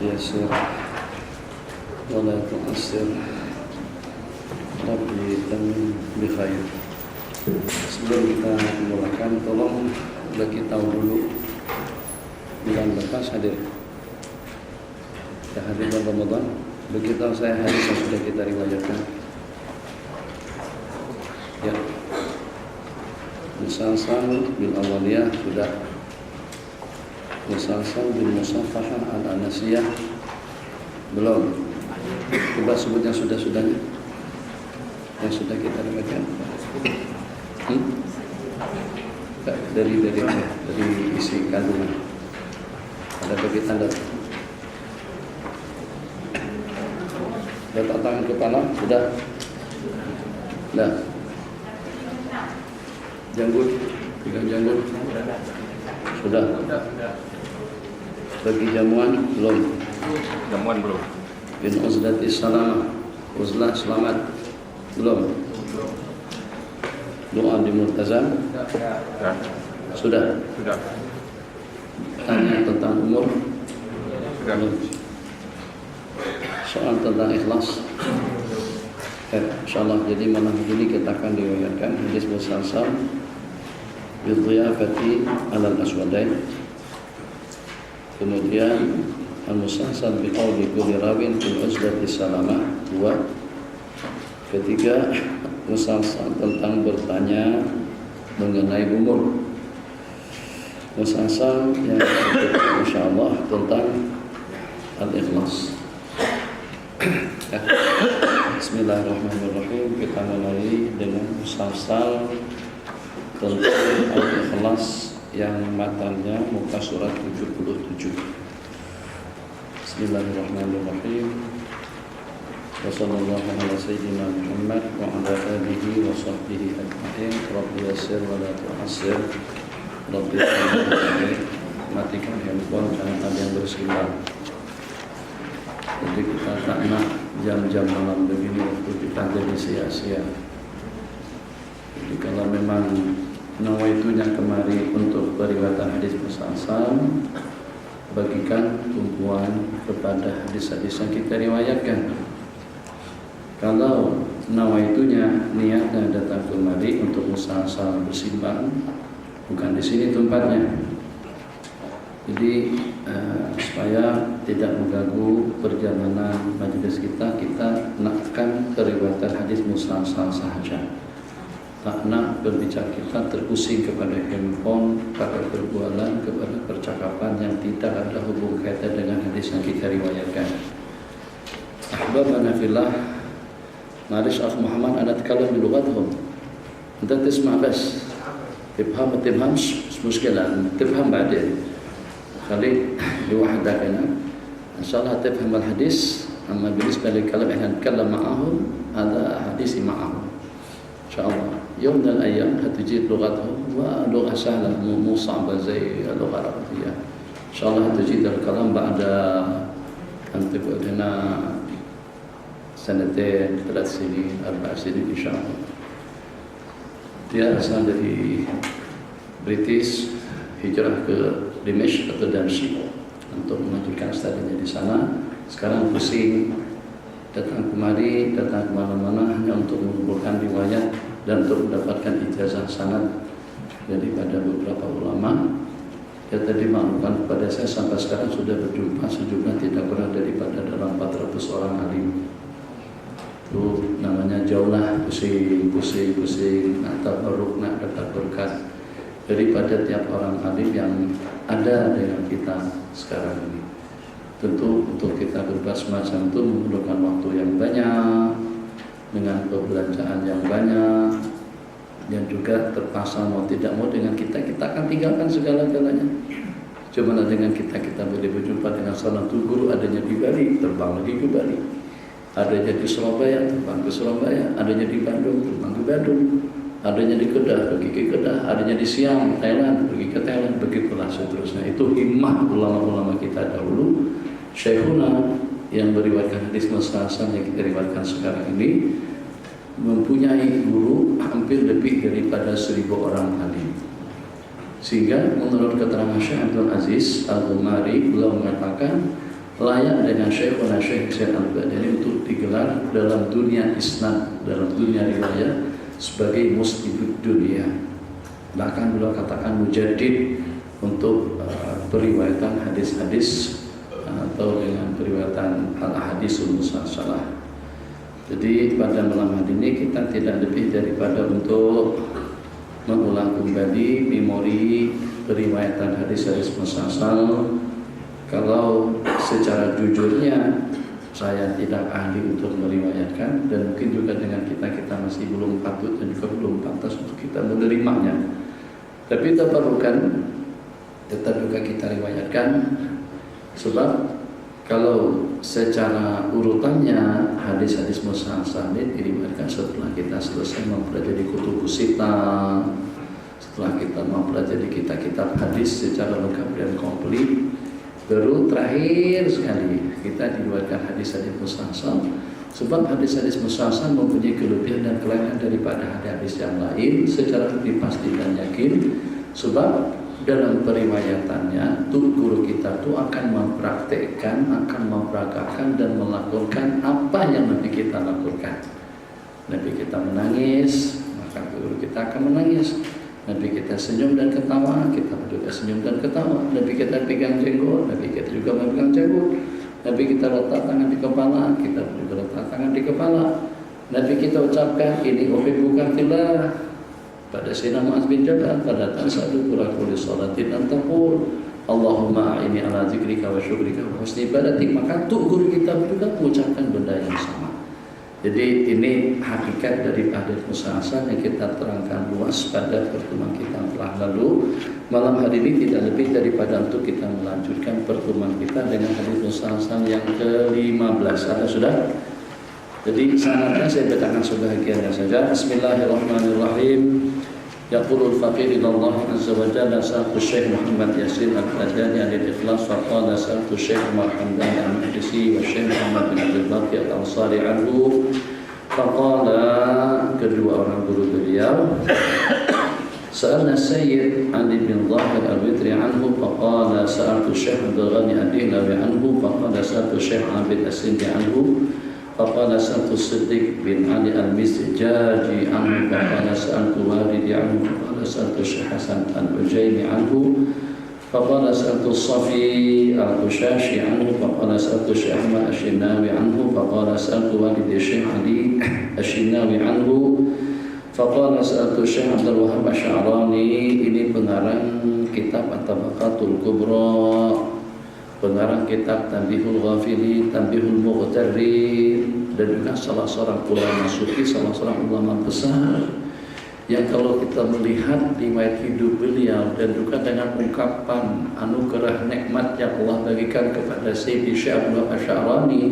يسر ولا تؤثر Rabbi dan bikhair. Sebelum kita memulakan, tolong bagi tahu dulu bulan lepas hadir ya, hadir bulan Ramadan. Begitu saya hadis yang sudah kita riwayatkan ya. Musalsal bil awaliyah sudah, musalsal bil musafahah al anasiyah belum. Coba sebut yang sudah-sudahnya, yang sudah kita riwayatkan. Dari isi kandungan ada bagi tanda. Letak tangan kepala sudah. Dah. Janggut, pegang janggut sudah. Bagi jamuan belum. Jamuan belum. Bin uzlati salamah, uzlah selamat belum. Doa di multazam sudah. Tanya tentang umur Sudah. Soal tentang ikhlas insyaallah. Jadi malam ini kita akan diriwayatkan hadis musalsal bidhiyafati alal aswadain, kemudian al-musalsal biqauli kulli rawin fil uzlati salamah 2, ketiga musalsal tentang bertanya mengenai umur, musalsal yang insyaallah tentang al-ikhlas. Bismillahirrahmanirrahim. Kita mulai dengan musalsal tentang al-ikhlas yang matanya muka surat 77. Bismillahirrahmanirrahim. Wassallallahu ala sayyidina Muhammad wa ala alihi wa sahbihi ajma'in. Rabbi yassir wa la tu'assir. Rabbi matikan handphone, jangan ada yang bersinar. Jadi kita tak nak jam-jam malam begini waktu kita jadi sia-sia. Jadi kalau memang nawaitunya kemari untuk periwayatan hadis musalsal, bagikan tumpuan kepada hadis-hadis yang kita riwayatkan. Kalau nawaitunya niatnya datang kemari untuk musalsal bersimbang, bukan di sini tempatnya. Jadi supaya tidak mengganggu perjalanan majelis kita nakkan periwayatan hadis musalsal sahaja. Tak nak berbicara kita terpusing kepada handphone, pada perbualan, kepada percakapan yang tidak ada hubung kaitan dengan hadis yang kita riwayatkan. Ahbabana fillah, معلش أخ محمد أنا أتكلم بلغتهم، أنت تسمع بس، تفهم ما تفهمش مش مشكلة، تفهم بعدين، خليك لوحدك هنا، إن شاء الله تفهم الحديث. أما بالنسبة للكلام إحنا نتكلم معهم، هذا حديثي معهم، إن شاء الله. يوم من الأيام هتجيد لغتهم ولغة سهلة مو صعبة زي اللغة العربية، إن شاء الله هتجيد الكلام بعد أن تقعد هنا سنتين 3 سنين 4 سنين إن شاء الله. Dia asal dari British, hijrah ke Dimashq atau Damsyik untuk melanjutkan studinya di sana. Sekarang pusing datang kemari, datang kemana-mana hanya untuk mengumpulkan riwayat dan untuk mendapatkan ijazah sanad daripada beberapa ulama. Dia tadi maklumkan kepada saya sampai sekarang sudah berjumpa sejumlah tidak kurang daripada dalam 400 orang alim. Itu namanya jauh lah, pusing, nak tabarruk, nak dapat berkat daripada tiap orang alim yang ada dengan kita sekarang ini. Tentu untuk kita berbuat semacam itu memerlukan waktu yang banyak, dengan perbelanjaan yang banyak, dan juga terpaksa mau tidak mau dengan kita akan tinggalkan segala-galanya. Cuma dengan kita boleh berjumpa dengan seorang guru adanya di Bali, terbang lagi ke Bali. Adanya di Surabaya, terbang ke Surabaya. Adanya di Bandung, terbang ke Bandung. Adanya di Kedah, pergi ke Kedah. Adanya di Siam, Thailand, pergi ke Thailand. Begitulah seterusnya. Itu himmah ulama-ulama kita dahulu. Syekhuna yang meriwayatkan hadis musalsal yang kita riwayatkan sekarang ini mempunyai guru hampir lebih daripada 1000 orang alim. Sehingga menurut keterangan Syekh Abdul Aziz Al-Ghumari, beliau mengatakan layak dengan Syekhuna Syekh Zain Al-Badani untuk digelar dalam dunia isnad, dalam dunia riwayat sebagai musnidud dunia. Bahkan beliau katakan mujaddid untuk periwayatan hadis-hadis atau dengan periwayatan al-ahadisul musalsalah. Jadi pada malam hari ini kita tidak lebih daripada untuk mengulang kembali memori periwayatan hadis-hadis musalsal. Kalau secara jujurnya saya tidak ahli untuk meriwayatkan, dan mungkin juga dengan kita masih belum patut dan juga belum pantas untuk kita menerimanya. Tapi tetap juga kita riwayatkan, sebab kalau secara urutannya hadis-hadis musalsal ini diriwayatkan setelah kita selesai mempelajari kutubus sittah, setelah kita mempelajari kitab hadis secara lengkap dan komplit. Baru terakhir sekali kita diriwayatkan hadis-hadis musalsal, sebab hadis-hadis musalsal mempunyai kelebihan dan kelainan daripada hadis yang lain secara dipasti dan yakin. Sebab dalam periwayatannya guru kita itu akan mempraktekkan, akan memperagakan dan melakukan apa yang Nabi kita lakukan. Nabi kita menangis, maka guru kita akan menangis. Nabi kita senyum dan ketawa, kita juga senyum dan ketawa. Nabi kita pegang jenggot, Nabi kita juga memegang jenggot. Nabi kita letak tangan di kepala, kita juga letak tangan di kepala. Nabi kita ucapkan ini uhibbuka fillah pada Sayyidina Mu'adz bin Jabal, pada tansadu kulli salatin antaqul Allahumma a'inni ala zikrika wa syukrika wa husni ibadatik. Maka tuh guru kita juga mengucapkan benda yang sama. Jadi ini hakikat dari hadis musalsal yang kita terangkan luas pada pertemuan kita telah lalu. Malam hari ini tidak lebih daripada untuk kita melanjutkan pertemuan kita dengan hadis musalsal yang ke-15. Ada sudah? Jadi sanadnya saya bacakan sebahagiannya saja. Bismillahirrahmanirrahim. Yaqulul faqir ila Allah azza wa jalla sa'atu Syekh Muhammad Yasin Al-Qadani al-Ikhlas wa qala sa'atu Syekh Muhammad Al-Mahdisi wa Syekh Muhammad bin Abdul Baqi Al-Ansari anhu. Faqala, kedua orang guru beliau, sa'alna Sayyid Ali bin Zahir Al-Witri anhu. Faqala sa'atu Syekh Abdul Ghani Ad-Dihlawi anhu. Faqala sa'atu Syekh Abid As-Sindi anhu. فقال سألت الصديق بن علي المزجاجي عنه. فقال سألت والدي عنه. فقال سألت الشيخ حسن العجيمي عنه. فقال سألت الصفي القشاشي عنه. فقال سألت الشيخ أحمد الشناوي عنه. فقال سألت والدي الشيخ علي الشناوي عنه. فقال سألت الشيخ عبد الوهاب الشعراني. Ini pengarang kitab At-Tabaqatul Kubra, pengarang kitab Tanbihul Ghafili, Tanbihul Mughtarri, dan juga salah seorang ulama sufi, salah seorang ulama besar yang kalau kita melihat riwayat hidup beliau dan juga dengan ungkapan anugerah nikmat yang Allah bagikan kepada Sayyidi Syekh Abdul Wahab Asy-Sya'rani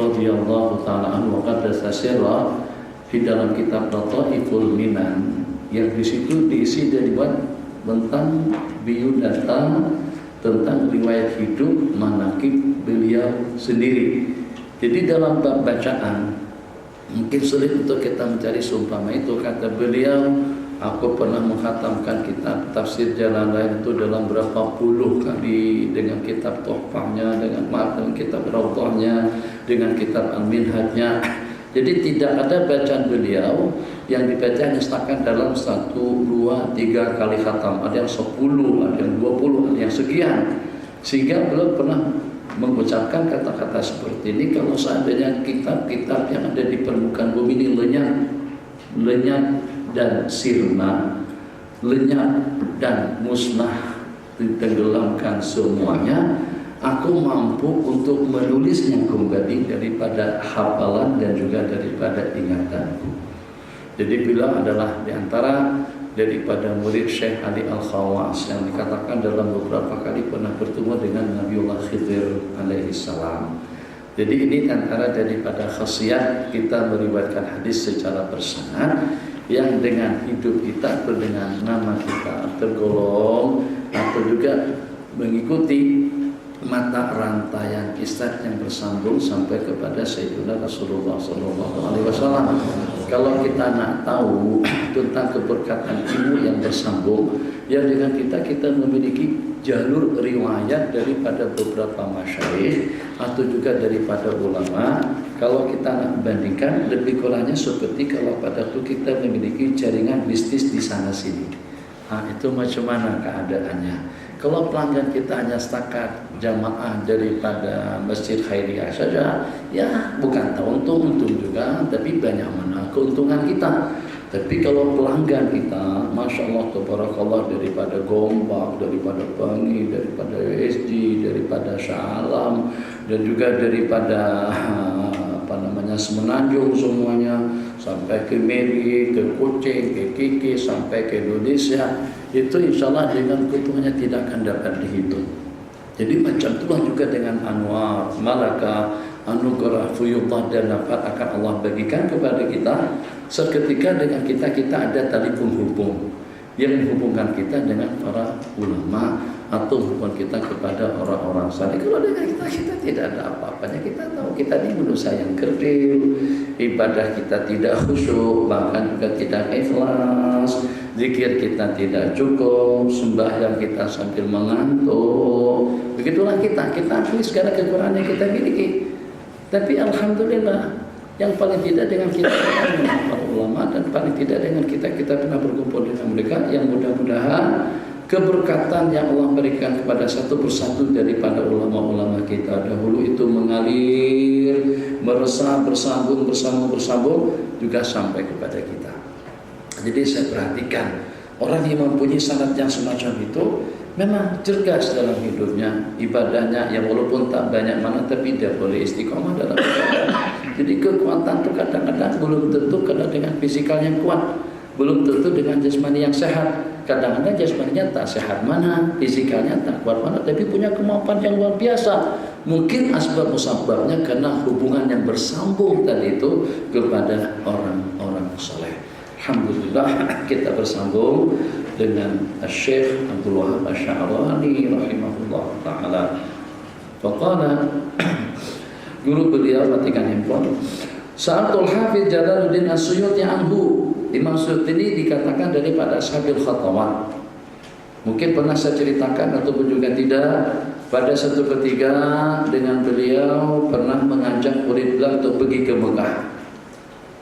radhiyallahu taala anhu wa qaddasa sirra di dalam kitab Lataiful Minan, yang di situ diisi dari tentang biodata, tentang riwayat hidup manaqib beliau sendiri. Jadi dalam bab bacaan mungkin sulit untuk kita mencari seumpama itu. Kata beliau, aku pernah mengkhatamkan kitab tafsir Jalalain itu dalam berapa puluh kali, dengan kitab Tuhfahnya, dengan kitab Rawdahnya, dengan kitab Al-Minhajnya. Jadi tidak ada bacaan beliau yang dibaca hanya setakat dalam 1, 2, 3 kali khatam. Ada yang 10, ada yang 20, ada yang sekian. Sehingga beliau pernah mengucapkan kata-kata seperti ini, kalau seandainya kitab-kitab yang ada di permukaan bumi ini lenyap dan sirna, lenyap dan musnah, ditenggelamkan semuanya, aku mampu untuk menulisnya kembali daripada hafalan dan juga daripada ingatanku. Jadi beliau adalah diantara daripada murid Syekh Ali Al-Khawas yang dikatakan dalam beberapa kali pernah bertemu dengan Nabiullah Khidir alaihi salam. Jadi ini antara daripada khasiat kita meriwayatkan hadis secara bersanad yang dengan hidup kita atau dengan nama kita tergolong atau juga mengikuti mata rantaian isnad yang bersambung sampai kepada Sayyidina Rasulullah SAW. Kalau kita nak tahu tentang keberkatan ilmu yang bersambung, ya dengan kita memiliki jalur riwayat daripada beberapa masyayikh atau juga daripada ulama. Kalau kita nak bandingkan, lebih kurangnya seperti kalau pada itu kita memiliki jaringan bisnis di sana sini. Itu macam mana keadaannya? Kalau pelanggan kita hanya setakat jamaah daripada Masjid Khairiyah saja, ya bukan untung juga, tapi banyak mana keuntungan kita. Tapi kalau pelanggan kita, Masya Allah, Tabarakallah, daripada Gombak, daripada Bangi, daripada USG, daripada Shah Alam, dan juga daripada Semenanjung semuanya, sampai ke Meri, ke Kuching, ke Kiki, sampai ke Indonesia, itu insya Allah dengan keuntungannya tidak akan dapat dihitung. Jadi macam itulah juga dengan anwar, malaka, anugerah, fuyudah dan nafat akan Allah bagikan kepada kita. Seketika dengan kita ada tali penghubung yang menghubungkan kita dengan para ulama atau hubungan kita kepada orang-orang saleh. Kalau dengan kita tidak ada apa-apanya, kita tahu kita ini manusia yang kerdil, ibadah kita tidak khusyuk, bahkan juga tidak ikhlas, zikir kita tidak cukup, sembahyang kita sambil mengantuk. Begitulah kita akui segala kekurangan yang kita miliki. Tapi alhamdulillah, yang paling tidak dengan kita para ulama, dan paling tidak dengan kita pernah berkumpul dengan mereka, yang mudah-mudahan keberkatan yang Allah berikan kepada satu persatu daripada ulama-ulama kita dahulu itu mengalir, meresap, bersambung juga sampai kepada kita. Jadi saya perhatikan orang yang mempunyai syarat yang semacam itu memang cerdas dalam hidupnya, ibadahnya yang walaupun tak banyak mana tapi dia boleh istiqomah dalam ibadah. Jadi kekuatan itu kadang-kadang belum tentu karena dengan fisikal yang kuat, belum tentu dengan jasmani yang sehat. Kadang-kadang jasmaninya tak sehat mana, fisikalnya tak kuat mana, tapi punya kemampuan yang luar biasa. Mungkin asbab musababnya karena hubungan yang bersambung tadi itu kepada orang-orang saleh. Alhamdulillah kita bersambung dengan Syekh Abdul Wahab Asy'arani rahimahullah taala. Faqala, guru beliau matikan handphone. Sa'atul Hafiz Jalaluddin As-Suyuti anhu. Imam Suyuti ini dikatakan daripada Ashabil Khatawat. Mungkin pernah saya ceritakan ataupun juga tidak. Pada satu ketika dengan beliau pernah mengajak murid beliau untuk pergi ke Mekah.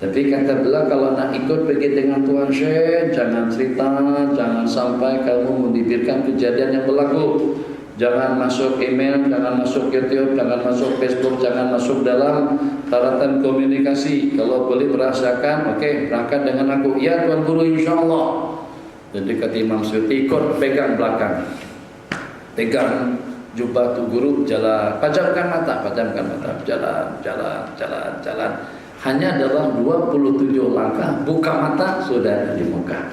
Tapi kata beliau, kalau nak ikut pergi dengan Tuan Syekh, jangan cerita, jangan sampai kamu membibirkan kejadian yang berlaku. Jangan masuk email, jangan masuk YouTube, jangan masuk Facebook, jangan masuk dalam taratan komunikasi. Kalau boleh merasakan, oke, berangkat dengan aku. Ya Tuan Guru, insya Allah. Jadi kata Imam Suyuti, ikut pegang belakang, pegang jubah tu guru, jalan, pejamkan mata, jalan. Hanya dalam 27 langkah buka mata sudah di Mekah.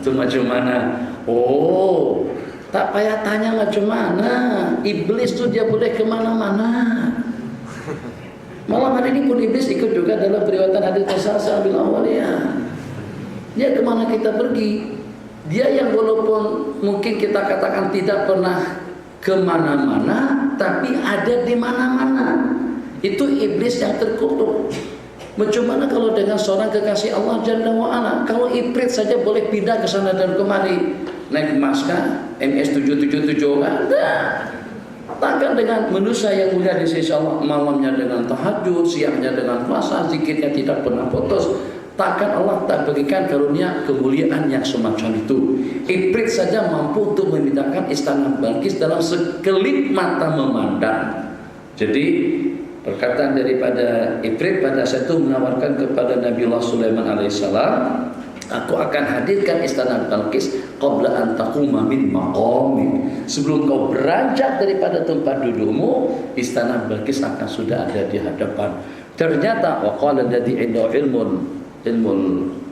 Itu macam mana? Oh, tak payah tanya macam mana. Iblis tu dia boleh kemana-mana. Malam hari ini pun iblis ikut juga dalam periwayatan hadis Rasulullah bil awaliyah. Dia kemana kita pergi? Dia yang walaupun mungkin kita katakan tidak pernah kemana-mana, tapi ada di mana-mana. Itu iblis yang terkutuk. Macam mana kalau dengan seorang kekasih Allah Jalla wa'ala? Kalau iblis saja boleh pindah ke sana dan kemari. Naik maskah, MS777 kan? Takkan dengan manusia yang mulia di sisi Allah, malamnya dengan tahajud, siangnya dengan puasa, zikirnya tidak pernah putus. Takkan Allah tak berikan karunia kemuliaan yang semacam itu. Iblis saja mampu untuk memindahkan istana Balqis dalam sekelip mata memandang. Jadi perkataan daripada Iblis pada saat itu menawarkan kepada Nabiullah Sulaiman alaihissalam, aku akan hadirkan istana Balqis qabla an taquma min maqamik. Sebelum kau beranjak daripada tempat dudukmu, istana Balqis akan sudah ada di hadapan. Ternyata waqala alladhi indahu ilmu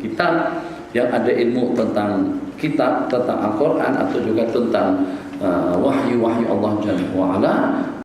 kitab, yang ada ilmu tentang kitab, tentang Al-Quran atau juga tentang wahyu Allah Jalla wa'ala,